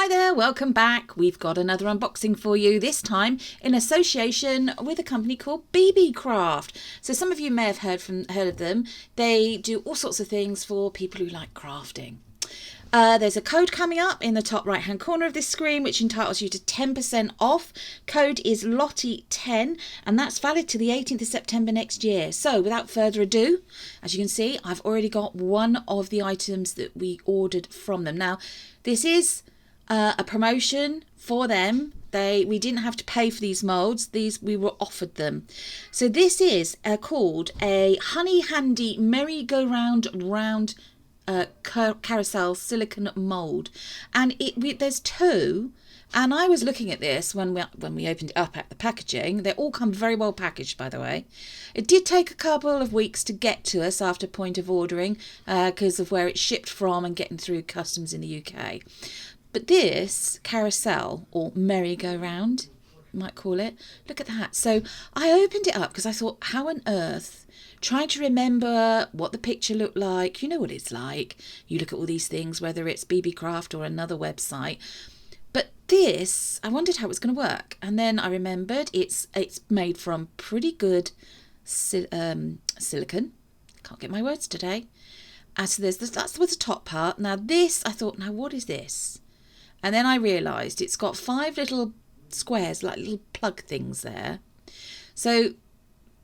Hi there, welcome back. We've got another unboxing for you, this time in association with a company called BB Craft. So some of you may have heard of them. They do all sorts of things for people who like crafting. There's a code coming up in the top right hand corner of this screen which entitles you to 10% off. Code is Lottie10 and that's valid to the 18th of September next year. So without further ado, as you can see, I've already got one of the items that we ordered from them. Now this is a promotion for them. We didn't have to pay for these molds. We were offered them. So this is called a Honey Handy merry-go-round carousel silicone mold, and there's two. And I was looking at this when we opened it up at the packaging. They all come very well packaged, by the way. It did take a couple of weeks to get to us after point of ordering because of where it's shipped from and getting through customs in the UK. But this carousel, or merry-go-round, you might call it, look at that. So I opened it up because I thought, how on earth, trying to remember what the picture looked like. You know what it's like. You look at all these things, whether it's BB Craft or another website. But this, I wondered how it was going to work. And then I remembered it's made from pretty good silicone. Can't get my words today. So that's the top part. Now this, I thought, now what is this? And then I realised it's got 5 little squares, like little plug things there. So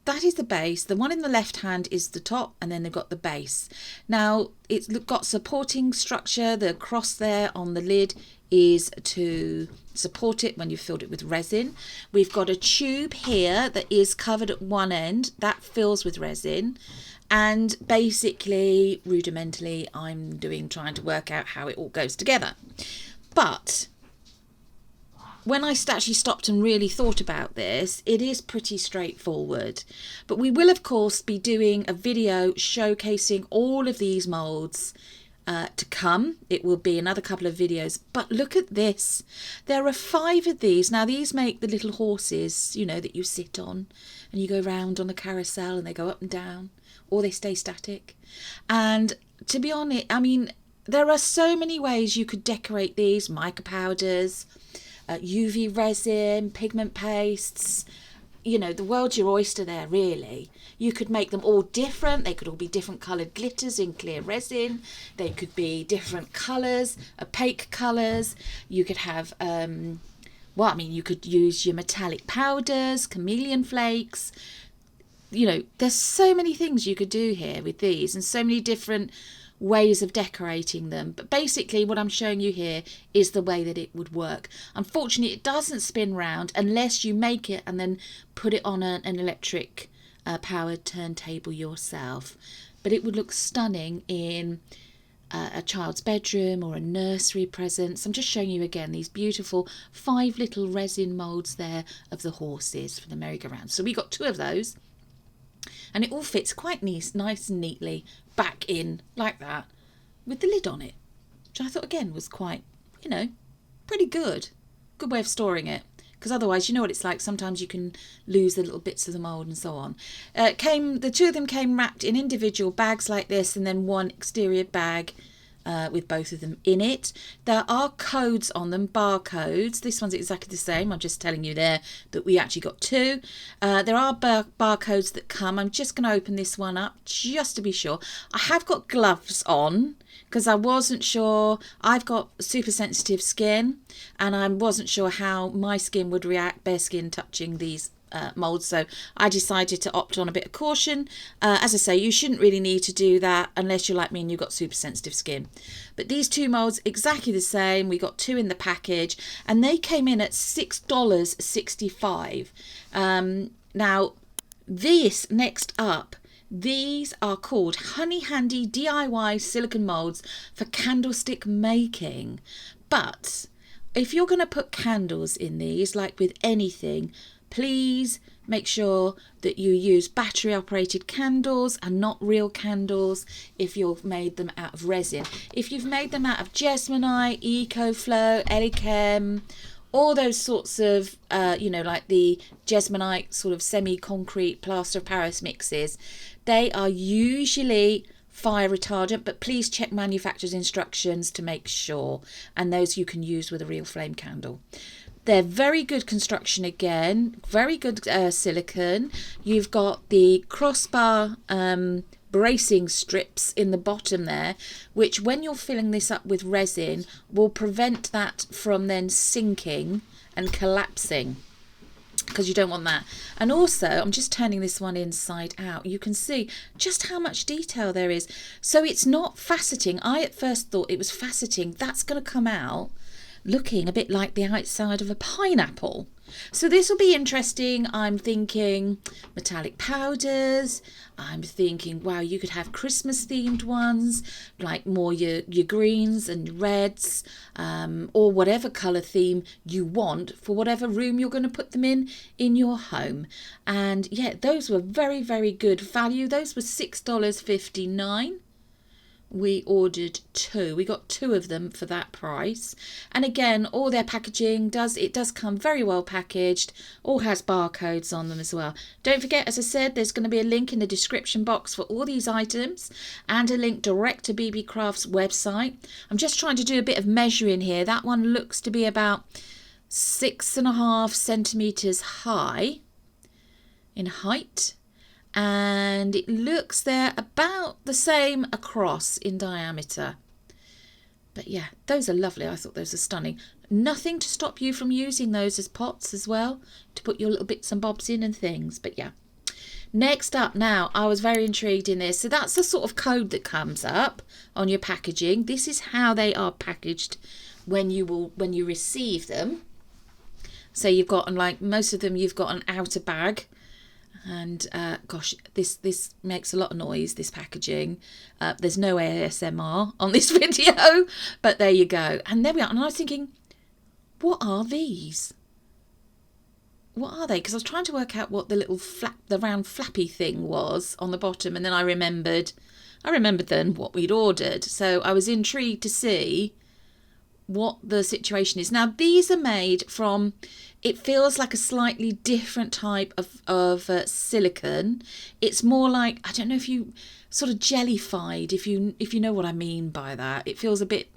that is the base. The one in the left hand is the top, and then they've got the base. Now it's got supporting structure. The cross there on the lid is to support it when you've filled it with resin. We've got a tube here that is covered at one end. That fills with resin. And basically, rudimentarily, I'm trying to work out how it all goes together. But when I actually stopped and really thought about this, it is pretty straightforward. But we will, of course, be doing a video showcasing all of these moulds to come. It will be another couple of videos. But look at this. There are 5 of these. Now, these make the little horses, you know, that you sit on and you go round on the carousel and they go up and down, or they stay static. And to be honest, I mean, there are so many ways you could decorate these. Mica powders, UV resin, pigment pastes, you know, the world's your oyster there, really. You could make them all different. They could all be different coloured glitters in clear resin. They could be different colours, opaque colours. You could have, you could use your metallic powders, chameleon flakes. You know, there's so many things you could do here with these and so many different ways of decorating them. But basically what I'm showing you here is the way that it would work. Unfortunately, it doesn't spin round unless you make it and then put it on an electric powered turntable yourself. But it would look stunning in a child's bedroom or a nursery presence. I'm just showing you again these beautiful 5 little resin moulds there of the horses for the merry-go-round. So we got 2 of those. And it all fits quite nice and neatly back in like that with the lid on it, which I thought again was quite, you know, pretty good. Good way of storing it, because otherwise, you know what it's like. Sometimes you can lose the little bits of the mould and so on. The 2 of them came wrapped in individual bags like this, and then one exterior bag with both of them in it. There are codes on them, barcodes. This one's exactly the same. I'm just telling you there that we actually got 2. There are barcodes that come. I'm just going to open this one up just to be sure. I have got gloves on because I wasn't sure. I've got super sensitive skin and I wasn't sure how my skin would react, bare skin touching these moulds, so I decided to opt on a bit of caution. As I say, you shouldn't really need to do that unless you're like me and you've got super sensitive skin. But these 2 moulds exactly the same. We got 2 in the package and they came in at $6.65. Now this next up, these are called Honey Handy DIY silicone moulds for candlestick making. But if you're going to put candles in these, like with anything, please make sure that you use battery operated candles and not real candles if you've made them out of resin. If you've made them out of Jesmonite, EcoFlow, Elichem, all those sorts of, like the Jesmonite sort of semi-concrete plaster of Paris mixes, they are usually fire retardant, but please check manufacturer's instructions to make sure, and those you can use with a real flame candle. They're very good construction again, very good silicone. You've got the crossbar bracing strips in the bottom there, which when you're filling this up with resin will prevent that from then sinking and collapsing, because you don't want that. And also, I'm just turning this one inside out. You can see just how much detail there is. So it's not faceting. I at first thought it was faceting. That's going to come out looking a bit like the outside of a pineapple. So this will be interesting. I'm thinking metallic powders. I'm thinking, wow, you could have Christmas themed ones, like more your greens and reds, or whatever colour theme you want for whatever room you're going to put them in your home. And yeah, those were very, very good value. Those were $6.59. We ordered 2. We got 2 of them for that price. And again, all their packaging does come very well packaged. All has barcodes on them as well. Don't forget, as I said, there's going to be a link in the description box for all these items and a link direct to BB Craft's website. I'm just trying to do a bit of measuring here. That one looks to be about 6.5 centimeters high in height. And it looks they're about the same across in diameter. But yeah, those are lovely. I thought those are stunning. Nothing to stop you from using those as pots as well, to put your little bits and bobs in and things. But yeah. Next up now, I was very intrigued in this. So that's the sort of code that comes up on your packaging. This is how they are packaged when you receive them. So you've got, like most of them, you've got an outer bag. And gosh, this makes a lot of noise, this packaging. There's no ASMR on this video, but there you go. And there we are. And I was thinking, what are these? What are they? Because I was trying to work out what the little the round flappy thing was on the bottom. And then I remembered then what we'd ordered. So I was intrigued to see what the situation is. Now, these are made from, it feels like a slightly different type of silicone. It's more like, I don't know if you sort of jellified, if you know what I mean by that. It feels a bit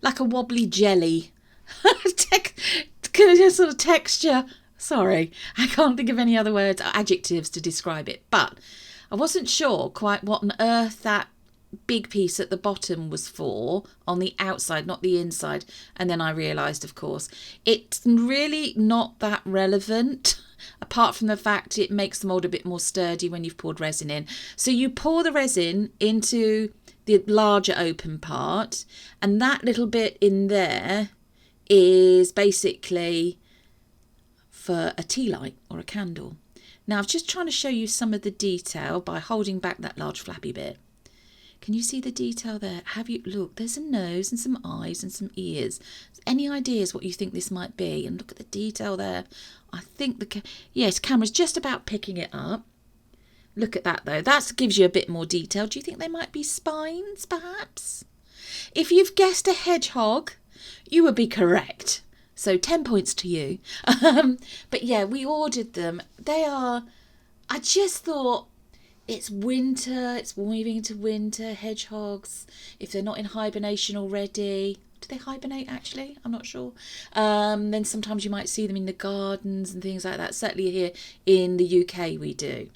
like a wobbly jelly sort of texture. Sorry, I can't think of any other words or adjectives to describe it. But I wasn't sure quite what on earth that big piece at the bottom was for, on the outside, not the inside. And then I realised, of course, it's really not that relevant, apart from the fact it makes the mould a bit more sturdy when you've poured resin in. So you pour the resin into the larger open part, and that little bit in there is basically for a tea light or a candle. Now, I'm just trying to show you some of the detail by holding back that large flappy bit. Can you see the detail there? Look, there's a nose and some eyes and some ears. Any ideas what you think this might be? And look at the detail there. I think yes, camera's just about picking it up. Look at that though. That gives you a bit more detail. Do you think they might be spines, perhaps? If you've guessed a hedgehog, you would be correct. So 10 points to you. But yeah, we ordered them. I just thought, it's winter, it's moving into winter, hedgehogs, if they're not in hibernation already. Do they hibernate actually? I'm not sure. Then sometimes you might see them in the gardens and things like that. Certainly here in the UK we do.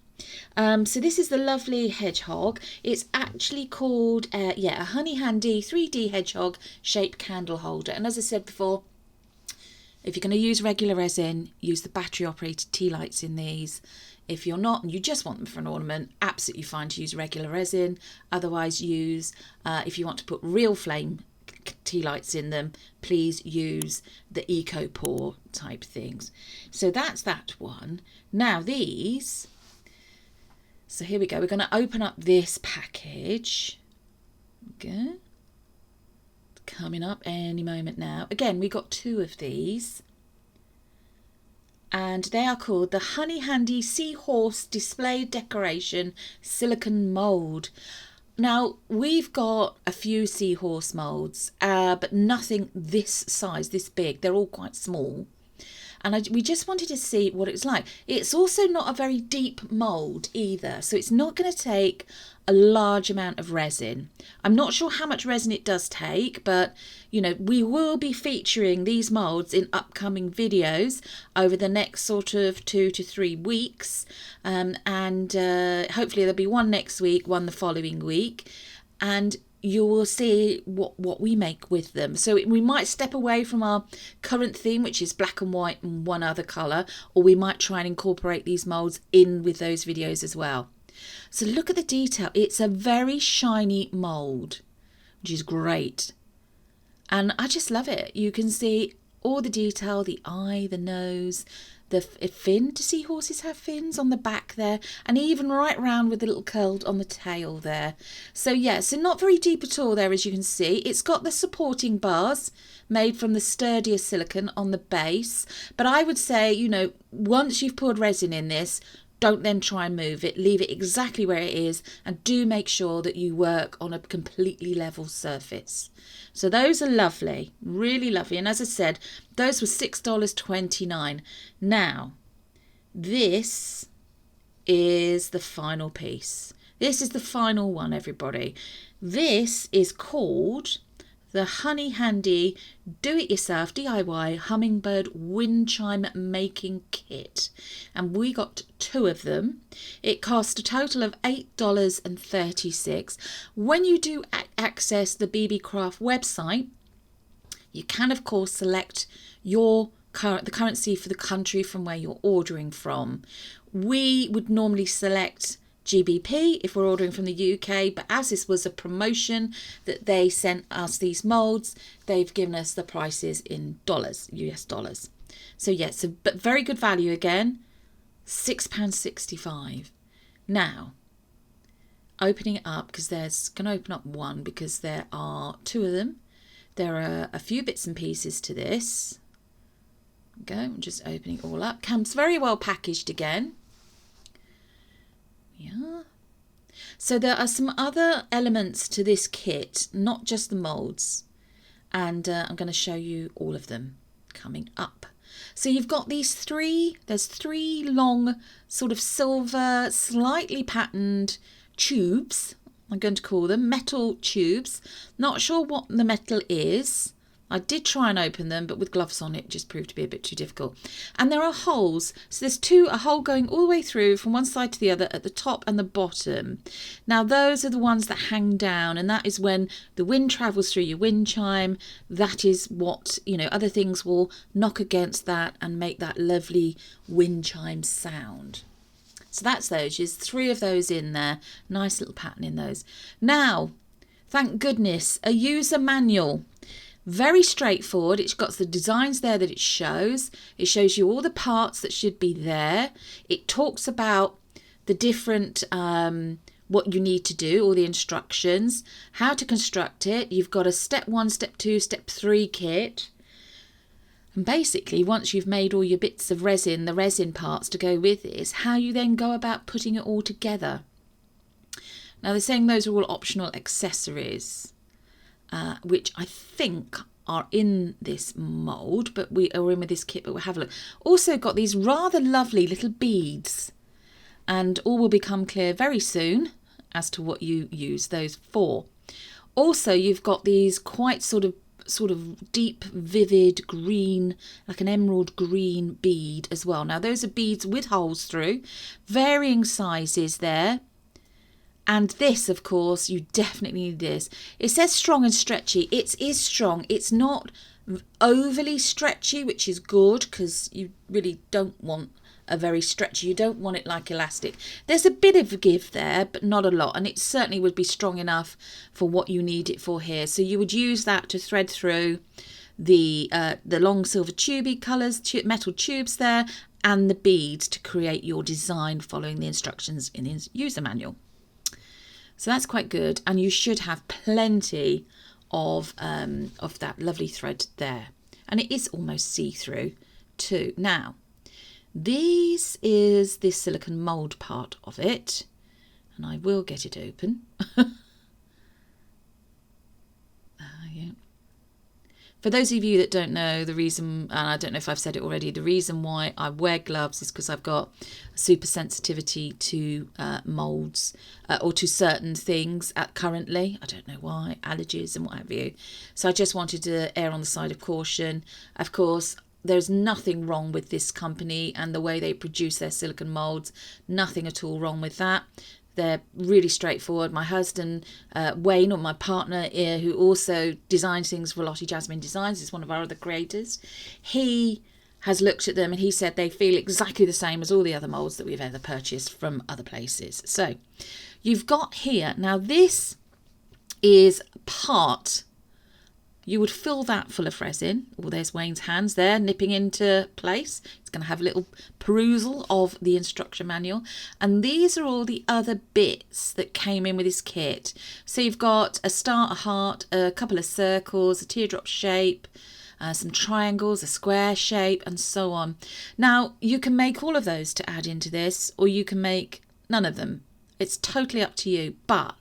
So this is the lovely hedgehog. It's actually called, a Honey Handy 3D hedgehog shaped candle holder. And as I said before, if you're going to use regular resin, use the battery operated tea lights in these. If you're not and you just want them for an ornament, absolutely fine to use regular resin. Otherwise use, if you want to put real flame tea lights in them, please use the Eco Pour type things. So that's that one. Now these, so here we go. We're going to open up this package. Okay. Coming up any moment now. Again, we got 2 of these. And they are called the Honey Handy Seahorse Display Decoration Silicone Mould. Now, we've got a few seahorse moulds, but nothing this size, this big. They're all quite small. and we just wanted to see what it's like. It's also not a very deep mould either, so it's not going to take a large amount of resin. I'm not sure how much resin it does take, but you know, we will be featuring these moulds in upcoming videos over the next sort of 2 to 3 weeks, and hopefully there'll be one next week, one the following week, and you will see what we make with them. So we might step away from our current theme, which is black and white and one other colour, or we might try and incorporate these moulds in with those videos as well. So look at the detail. It's a very shiny mould, which is great. And I just love it. You can see all the detail, the eye, the nose, the fin. Do seahorses have fins on the back there? And even right round with the little curl on the tail there. So yeah, so not very deep at all there, as you can see. It's got the supporting bars made from the sturdier silicone on the base. But I would say, you know, once you've poured resin in this, don't then try and move it. Leave it exactly where it is, and do make sure that you work on a completely level surface. So those are lovely, really lovely. And as I said, those were $6.29. Now, this is the final piece. This is the final one, everybody. This is called the Honey Handy Do-It-Yourself DIY Hummingbird Wind Chime Making Kit. And we got 2 of them. It cost a total of $8.36. When you do access the BB Craft website, you can of course select the currency for the country from where you're ordering from. We would normally select GBP if we're ordering from the UK, but as this was a promotion that they sent us these moulds, they've given us the prices in dollars, US dollars. So yes, but very good value again, £6.65. Now, opening it up, because there's going to open up one because there are 2 of them. There are a few bits and pieces to this. Go, I'm just opening it all up. Comes very well packaged again. Yeah. So there are some other elements to this kit, not just the moulds, and I'm going to show you all of them coming up. So you've got there's 3 long sort of silver, slightly patterned tubes, I'm going to call them metal tubes. Not sure what the metal is. I did try and open them, but with gloves on it just proved to be a bit too difficult. And there are holes. So there's a hole going all the way through from one side to the other at the top and the bottom. Now those are the ones that hang down, and that is when the wind travels through your wind chime. That is what, you know, other things will knock against that and make that lovely wind chime sound. So that's those. There's 3 of those in there. Nice little pattern in those. Now, thank goodness, a user manual. Very straightforward. It's got the designs there that it shows. It shows you all the parts that should be there. It talks about the different, what you need to do, all the instructions, how to construct it. You've got a step 1, step 2, step 3 kit. And basically, once you've made all your bits of resin, the resin parts to go with this, how you then go about putting it all together. Now they're saying those are all optional accessories, which I think are in this mould, but we are in with this kit, but we'll have a look. Also got these rather lovely little beads, and all will become clear very soon as to what you use those for. Also, you've got these quite sort of deep, vivid green, like an emerald green bead as well. Now those are beads with holes through, varying sizes there. And this, of course, you definitely need this. It says strong and stretchy. It is strong. It's not overly stretchy, which is good, because you really don't want a very stretchy. You don't want it like elastic. There's a bit of a give there, but not a lot. And it certainly would be strong enough for what you need it for here. So you would use that to thread through the long silver tubey colours, metal tubes there, and the beads to create your design following the instructions in the user manual. So that's quite good, and you should have plenty of that lovely thread there. And it is almost see-through too. Now, this is the silicone mould part of it, and I will get it open. Yeah. For those of you that don't know, the reason, and I don't know if I've said it already, the reason why I wear gloves is because I've got super sensitivity to moulds or to certain things currently. I don't know why, allergies and what have you. So I just wanted to err on the side of caution. Of course, there's nothing wrong with this company and the way they produce their silicone moulds. Nothing at all wrong with that. They're really straightforward. My husband, Wayne, or my partner here, who also designs things for Lottie Jasmine Designs, is one of our other creators. He has looked at them and he said they feel exactly the same as all the other moulds that we've ever purchased from other places. So you've got here, now this is part. You would fill that full of resin. Oh, there's Wayne's hands there nipping into place. He's going to have a little perusal of the instruction manual. And these are all the other bits that came in with this kit. So you've got a star, a heart, a couple of circles, a teardrop shape, some triangles, a square shape, and so on. Now, you can make all of those to add into this, or you can make none of them. It's totally up to you. But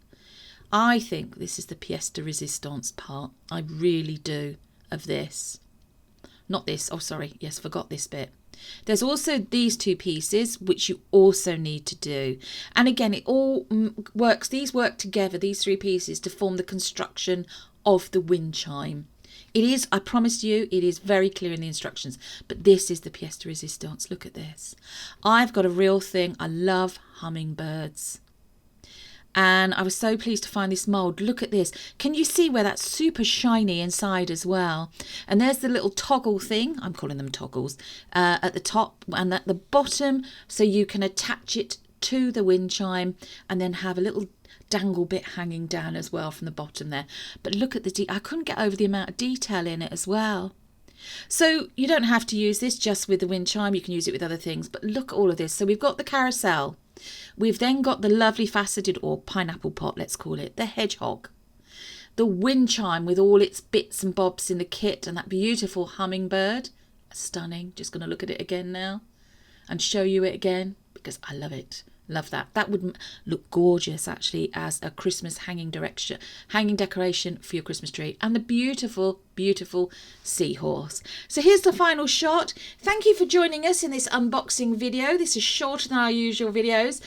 I think this is the pièce de résistance part. I really do, of this. Not this. Oh, sorry. Yes, forgot this bit. There's also these two pieces, which you also need to do. And again, it all works. These work together, these three pieces, to form the construction of the wind chime. It is, I promise you, it is very clear in the instructions. But this is the pièce de résistance. Look at this. I've got a real thing. I love hummingbirds. And I was so pleased to find this mould. Look at this. Can you see where that's super shiny inside as well? And there's the little toggle thing. I'm calling them toggles. At the top and at the bottom. So you can attach it to the wind chime and then have a little dangle bit hanging down as well from the bottom there. But look at the I couldn't get over the amount of detail in it as well. So you don't have to use this just with the wind chime. You can use it with other things. But look at all of this. So we've got the carousel. We've then got the lovely faceted, or pineapple pot, let's call it, the hedgehog. The wind chime with all its bits and bobs in the kit, and that beautiful hummingbird. Stunning. Just going to look at it again now and show you it again because I love it. Love that. That would look gorgeous actually as a Christmas hanging decoration for your Christmas tree. And the beautiful, beautiful seahorse. So here's the final shot. Thank you for joining us in this unboxing video. This is shorter than our usual videos.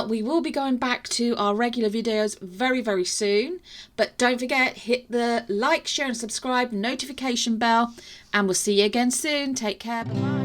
We will be going back to our regular videos very, very soon. But don't forget, hit the like, share and subscribe, notification bell. And we'll see you again soon. Take care. Bye-bye.